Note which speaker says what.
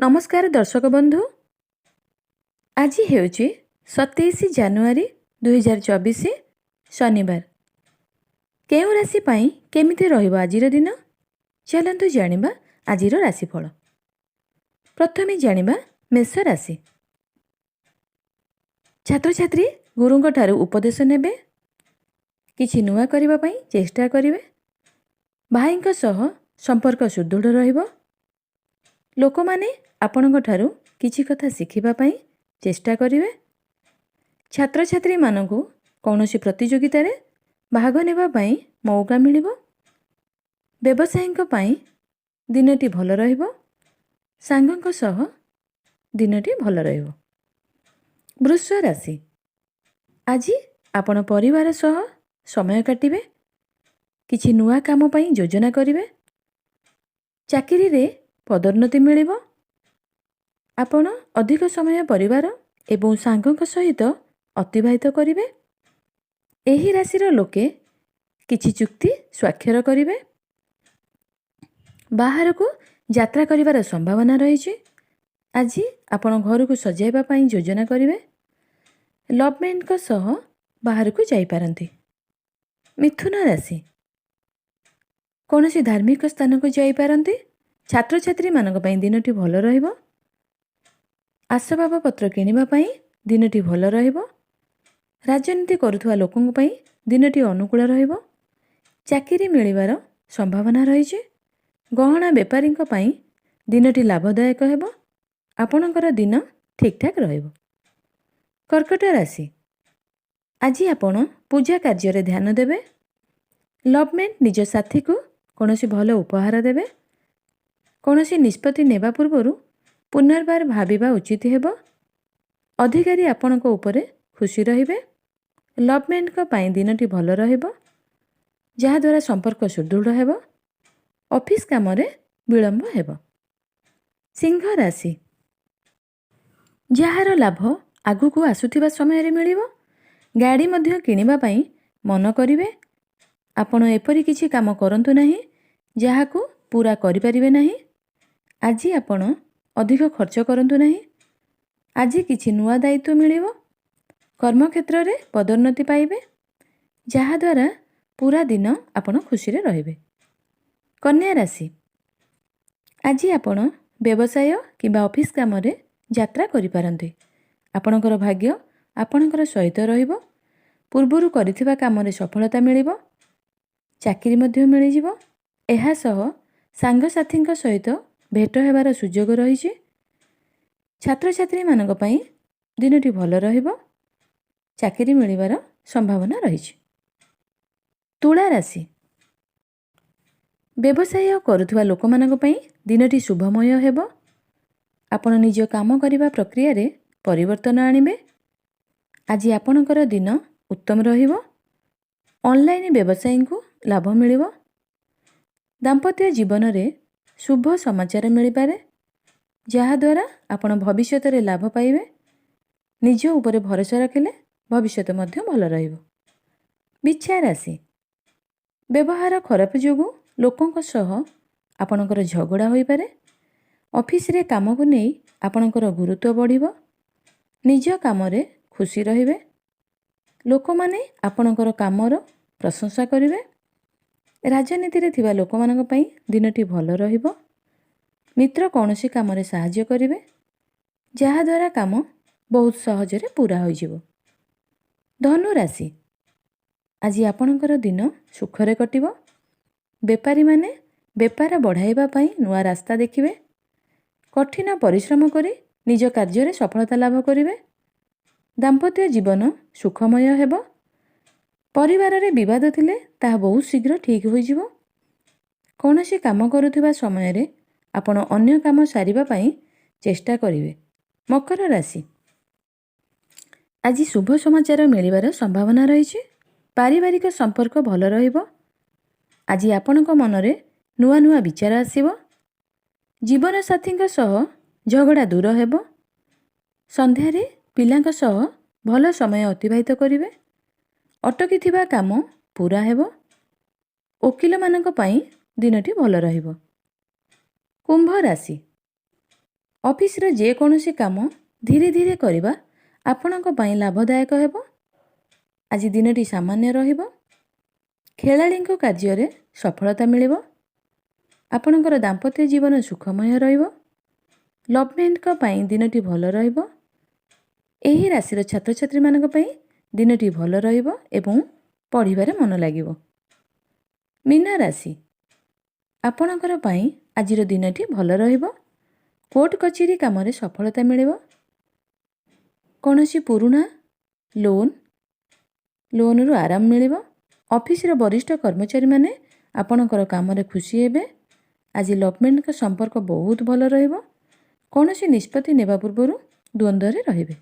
Speaker 1: नमस्कार दर्शक बंधु। आज हेउची 27 जानुआरी 2024 शनिवार। केउ राशि पाई केमिति रहिबो आजिर दिन चलंतु जानिबा आजिर राशिफल। प्रथमे जानिबा मेष राशि। छात्र छात्री गुरुंक ठारू उपदेश नेबे, किछि नुआ करिबा पाई चेष्टा करिवे, भाईंक सह संपर्क सुदृढ़ रहिबो, लोकमाने आपणଙ୍କ ଠାରୁ କିଛି କଥା ଶିଖିବା ପାଇଁ ଚେଷ୍ଟା କରିବେ। ଛାତ୍ରଛାତ୍ରୀ ମାନଙ୍କୁ କୌଣସି ପ୍ରତିଯୋଗିତାରେ ଭାଗ ନେବା ପାଇଁ ମୌକା ମିଳିବ। ବ୍ୟବସାୟୀଙ୍କ ପାଇଁ ଦିନଟି ଭଲ ରହିବ। ସାଙ୍ଗଙ୍କ ସହ ଦିନଟି ଭଲ ରହିବ। ବୃଷ ରାଶି। ଆଜି ଆପଣ ପରିବାର ସହ ସମୟ କାଟିବେ, କିଛି ନୂଆ କାମ ପାଇଁ ଯୋଜନା କରିବେ। ଚାକିରିରେ ପଦୋନ୍ନତି ମିଳିବ। ଆପଣ ଅଧିକ ସମୟ ପରିବାର ଏବଂ ସାଙ୍ଗଙ୍କ ସହିତ ଅତିବାହିତ କରିବେ। ଏହି ରାଶିର ଲୋକେ କିଛି ଚୁକ୍ତି ସ୍ୱାକ୍ଷର କରିବେ। ବାହାରକୁ ଯାତ୍ରା କରିବାର ସମ୍ଭାବନା ରହିଛି। ଆଜି ଆପଣ ଘରକୁ ସଜାଇବା ପାଇଁ ଯୋଜନା କରିବେ। ଲଭ୍ମେଟ୍ଙ୍କ ସହ ବାହାରକୁ ଯାଇପାରନ୍ତି। ମିଥୁନ ରାଶି। କୌଣସି ଧାର୍ମିକ ସ୍ଥାନକୁ ଯାଇପାରନ୍ତି। ଛାତ୍ରଛାତ୍ରୀମାନଙ୍କ ପାଇଁ ଦିନଟି ଭଲ ରହିବ। ଆସବାବପତ୍ର କିଣିବା ପାଇଁ ଦିନଟି ଭଲ ରହିବ। ରାଜନୀତି କରୁଥିବା ଲୋକଙ୍କ ପାଇଁ ଦିନଟି ଅନୁକୂଳ ରହିବ। ଚାକିରି ମିଳିବାର ସମ୍ଭାବନା ରହିଛି। ଗହଣା ବେପାରୀଙ୍କ ପାଇଁ ଦିନଟି ଲାଭଦାୟକ ହେବ। ଆପଣଙ୍କର ଦିନ ଠିକ୍ଠାକ୍ ରହିବ। କର୍କଟ ରାଶି। ଆଜି ଆପଣ ପୂଜା କାର୍ଯ୍ୟରେ ଧ୍ୟାନ ଦେବେ। ଲଭ୍ମେଟ୍ ନିଜ ସାଥୀକୁ କୌଣସି ଭଲ ଉପହାର ଦେବେ। କୌଣସି ନିଷ୍ପତ୍ତି ନେବା ପୂର୍ବରୁ ପୁନର୍ବାର ଭାବିବା ଉଚିତ ହେବ। ଅଧିକାରୀ ଆପଣଙ୍କ ଉପରେ ଖୁସି ରହିବେ। ଲଭ୍ମେଟ୍ଙ୍କ ପାଇଁ ଦିନଟି ଭଲ ରହିବ, ଯାହାଦ୍ୱାରା ସମ୍ପର୍କ ସୁଦୃଢ଼ ହେବ। ଅଫିସ୍ କାମରେ ବିଳମ୍ବ ହେବ। ସିଂହ ରାଶି। ଯାହାର ଲାଭ ଆଗକୁ ଆସୁଥିବା ସମୟରେ ମିଳିବ। ଗାଡ଼ି ମଧ୍ୟ କିଣିବା ପାଇଁ ମନ କରିବେ। ଆପଣ ଏପରି କିଛି କାମ କରନ୍ତୁ ନାହିଁ ଯାହାକୁ ପୂରା କରିପାରିବେ ନାହିଁ। ଆଜି ଆପଣ ଅଧିକ ଖର୍ଚ୍ଚ କରନ୍ତୁ ନାହିଁ। ଆଜି କିଛି ନୂଆ ଦାୟିତ୍ୱ ମିଳିବ। କର୍ମକ୍ଷେତ୍ରରେ ପଦୋନ୍ନତି ପାଇବେ, ଯାହାଦ୍ୱାରା ପୁରା ଦିନ ଆପଣ ଖୁସିରେ ରହିବେ। କନ୍ୟା ରାଶି। ଆଜି ଆପଣ ବ୍ୟବସାୟ କିମ୍ବା ଅଫିସ୍ କାମରେ ଯାତ୍ରା କରିପାରନ୍ତି। ଆପଣଙ୍କର ଭାଗ୍ୟ ଆପଣଙ୍କର ସହିତ ରହିବ। ପୂର୍ବରୁ କରିଥିବା କାମରେ ସଫଳତା ମିଳିବ। ଚାକିରି ମଧ୍ୟ ମିଳିଯିବ। ଏହା ସହ ସାଙ୍ଗସାଥୀଙ୍କ ସହିତ ଭେଟ ହେବାର ସୁଯୋଗ ରହିଛି। ଛାତ୍ରଛାତ୍ରୀମାନଙ୍କ ପାଇଁ ଦିନଟି ଭଲ ରହିବ। ଚାକିରି ମିଳିବାର ସମ୍ଭାବନା ରହିଛି। ତୁଳା ରାଶି। ବ୍ୟବସାୟ କରୁଥିବା ଲୋକମାନଙ୍କ ପାଇଁ ଦିନଟି ଶୁଭମୟ ହେବ। ଆପଣ ନିଜ କାମ କରିବା ପ୍ରକ୍ରିୟାରେ ପରିବର୍ତ୍ତନ ଆଣିବେ। ଆଜି ଆପଣଙ୍କର ଦିନ ଉତ୍ତମ ରହିବ। ଅନଲାଇନ୍ ବ୍ୟବସାୟୀଙ୍କୁ ଲାଭ ମିଳିବ। ଦାମ୍ପତ୍ୟ ଜୀବନରେ ଶୁଭ ସମାଚାର ମିଳିପାରେ, ଯାହାଦ୍ୱାରା ଆପଣ ଭବିଷ୍ୟତରେ ଲାଭ ପାଇବେ। ନିଜ ଉପରେ ଭରସା ରଖିଲେ ଭବିଷ୍ୟତ ମଧ୍ୟ ଭଲ ରହିବ। ବିଛା ରାଶି। ବ୍ୟବହାର ଖରାପ ଯୋଗୁଁ ଲୋକଙ୍କ ସହ ଆପଣଙ୍କର ଝଗଡ଼ା ହୋଇପାରେ। ଅଫିସରେ କାମକୁ ନେଇ ଆପଣଙ୍କର ଗୁରୁତ୍ୱ ବଢ଼ିବ। ନିଜ କାମରେ ଖୁସି ରହିବେ। ଲୋକମାନେ ଆପଣଙ୍କର କାମର ପ୍ରଶଂସା କରିବେ। ରାଜନୀତିରେ ଥିବା ଲୋକମାନଙ୍କ ପାଇଁ ଦିନଟି ଭଲ ରହିବ। ମିତ୍ର କୌଣସି କାମରେ ସାହାଯ୍ୟ କରିବେ, ଯାହାଦ୍ୱାରା କାମ ବହୁତ ସହଜରେ ପୂରା ହୋଇଯିବ। ଧନୁ ରାଶି। ଆଜି ଆପଣଙ୍କର ଦିନ ସୁଖରେ କଟିବ। ବେପାରୀମାନେ ବେପାର ବଢ଼ାଇବା ପାଇଁ ନୂଆ ରାସ୍ତା ଦେଖିବେ। କଠିନ ପରିଶ୍ରମ କରି ନିଜ କାର୍ଯ୍ୟରେ ସଫଳତା ଲାଭ କରିବେ। ଦାମ୍ପତ୍ୟ ଜୀବନ ସୁଖମୟ ହେବ। ପରିବାରରେ ବିବାଦ ଥିଲେ ତାହା ବହୁତ ଶୀଘ୍ର ଠିକ୍ ହୋଇଯିବ। କୌଣସି କାମ କରୁଥିବା ସମୟରେ ଆପଣ ଅନ୍ୟ କାମ ସାରିବା ପାଇଁ ଚେଷ୍ଟା କରିବେ। ମକର ରାଶି। ଆଜି ଶୁଭ ସମାଚାର ମିଳିବାର ସମ୍ଭାବନା ରହିଛି। ପାରିବାରିକ ସମ୍ପର୍କ ଭଲ ରହିବ। ଆଜି ଆପଣଙ୍କ ମନରେ ନୂଆ ନୂଆ ବିଚାର ଆସିବ। ଜୀବନସାଥୀଙ୍କ ସହ ଝଗଡ଼ା ଦୂର ହେବ। ସନ୍ଧ୍ୟାରେ ପିଲାଙ୍କ ସହ ଭଲ ସମୟ ଅତିବାହିତ କରିବେ। ଅଟକିଥିବା କାମ ପୂରା ହେବ। ଓକିଲମାନଙ୍କ ପାଇଁ ଦିନଟି ଭଲ ରହିବ। କୁମ୍ଭ ରାଶି। ଅଫିସର ଯେକୌଣସି କାମ ଧୀରେ ଧୀରେ କରିବା ଆପଣଙ୍କ ପାଇଁ ଲାଭଦାୟକ ହେବ। ଆଜି ଦିନଟି ସାମାନ୍ୟ ରହିବ। ଖେଳାଳିଙ୍କ କାର୍ଯ୍ୟରେ ସଫଳତା ମିଳିବ। ଆପଣଙ୍କର ଦାମ୍ପତ୍ୟ ଜୀବନ ସୁଖମୟ ରହିବ। ଲଭ୍ମେଟ୍ଙ୍କ ପାଇଁ ଦିନଟି ଭଲ ରହିବ। ଏହି ରାଶିର ଛାତ୍ରଛାତ୍ରୀମାନଙ୍କ ପାଇଁ ଦିନଟି ଭଲ ରହିବ ଏବଂ ପଢ଼ିବାରେ ମନ ଲାଗିବ। ମୀନ ରାଶି, ଆପଣଙ୍କର ପାଇଁ ଆଜିର ଦିନଟି ଭଲ ରହିବ। କୋର୍ଟ କଚେରୀ କାମରେ ସଫଳତା ମିଳିବ। କୌଣସି ପୁରୁଣା ଲୋନ୍ରୁ ଆରାମ ମିଳିବ। ଅଫିସର ବରିଷ୍ଠ କର୍ମଚାରୀମାନେ ଆପଣଙ୍କର କାମରେ ଖୁସି ହେବେ। ଆଜି ଲଭ୍ମେଟ୍ଙ୍କ ସମ୍ପର୍କ ବହୁତ ଭଲ ରହିବ। କୌଣସି ନିଷ୍ପତ୍ତି ନେବା ପୂର୍ବରୁ ଦ୍ୱନ୍ଦ୍ୱରେ ରହିବେ।